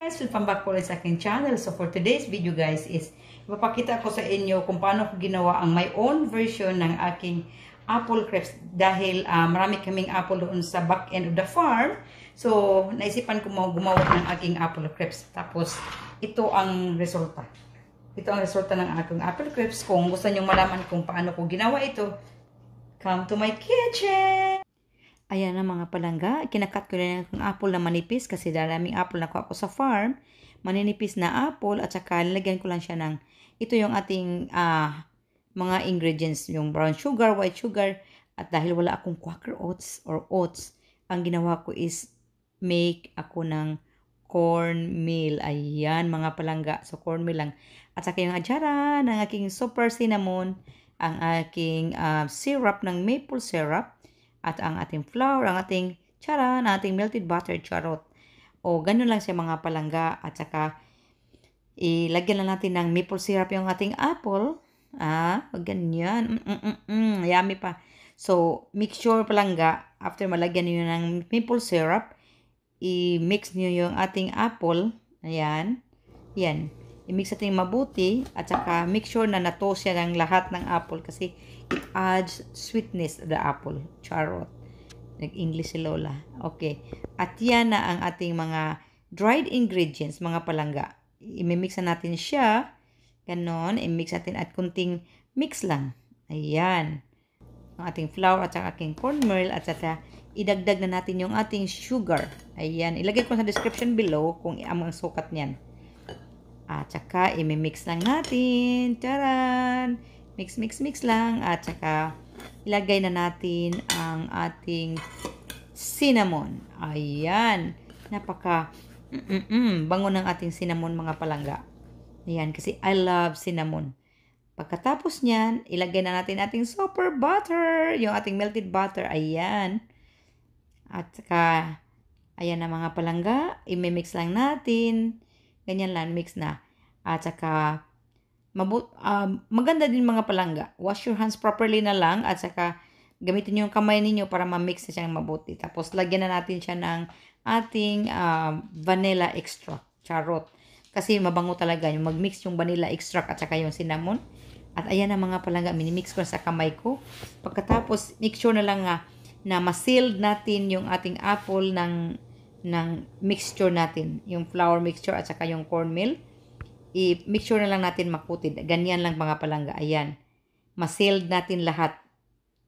Guys, welcome back po ulit sa aking channel. So for today's video guys is ipapakita ko sa inyo kung paano ko ginawa ang my own version ng aking apple crepes dahil marami kaming apple doon sa back end of the farm. So naisipan ko gumawa ng aking apple crepes. Tapos ito ang resulta. Ito ang resulta ng aking apple crepes. Kung gusto niyo malaman kung paano ko ginawa ito, come to my kitchen! Ayan na mga palangga, kinakat ko na yung apple na manipis kasi daming apple na kuha ko sa farm. Maninipis na apple at saka nilagyan ko lang siya ng, ito yung ating mga ingredients, yung brown sugar, white sugar. At dahil wala akong Quaker oats or oats, ang ginawa ko is make ako ng cornmeal. Ayan mga palangga, so cornmeal lang. At saka yung atsara ng aking super cinnamon, ang aking syrup ng maple syrup, at ang ating flour, ang ating tsaran, ang ating melted butter, charot. O, ganun lang siya mga palangga. At saka, ilagyan lang natin ng maple syrup yung ating apple. Ganyan. Yummy pa. So, mix sure palangga, after malagyan niyo ng maple syrup, i-mix niyo yung ating apple. Ayan. Yan. I-mix natin mabuti. At saka, make sure na na-toast siya ng lahat ng apple kasi it adds sweetness to the apple. Charot. Nag-English si Lola. Okay. At yan na ang ating mga dried ingredients, mga palangga. I-mix na natin siya. Ganon. I-mix natin at kunting mix lang. Ayan. Ang ating flour at saka aking cornmeal. At saka idagdag na natin yung ating sugar. Ayan. Ilagay ko sa description below kung ang sukat niyan. At saka i-mix lang natin. Taran! Mix lang. At saka ilagay na natin ang ating cinnamon. Ayan. Napaka bango ng ating cinnamon mga palangga. Ayan. Kasi I love cinnamon. Pagkatapos niyan, ilagay na natin ating super butter. Yung ating melted butter. Ayan. At saka, ayan na mga palangga. I-mix lang natin. Ganyan lang. Mix na. At saka, maganda din mga palangga. Wash your hands properly na lang at saka gamitin yung kamay ninyo para ma-mix na siyang mabuti. Tapos lagyan na natin siya ng ating vanilla extract. Charot. Kasi mabango talaga yung mag-mix yung vanilla extract at saka yung cinnamon. At ayan na mga palangga, minimix ko sa kamay ko. Pagkatapos, make sure na lang na ma-sealed natin yung ating apple ng mixture natin. Yung flour mixture at saka yung cornmeal. I-mix sure na lang natin makutid. Ganyan lang mga palangga. Ayan. Ma-sealed natin lahat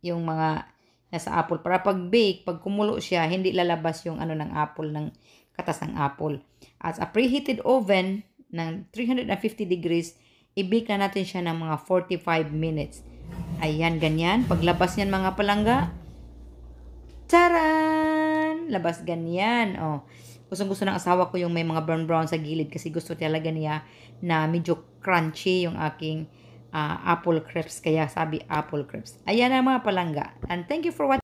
yung mga nasa apple. Para pag-bake, pag kumulo siya, hindi lalabas yung ano ng apple, ng katas ng apple. At sa preheated oven ng 350 degrees, i-bake na natin siya ng mga 45 minutes. Ayan, ganyan. Paglabas niyan mga palangga, taran! Labas ganyan. Oh. Gusto ng asawa ko yung may mga brown sa gilid kasi gusto talaga niya na medyo crunchy yung aking apple crepes. Kaya sabi apple crepes. Ayan na mga palangga. And thank you for watching.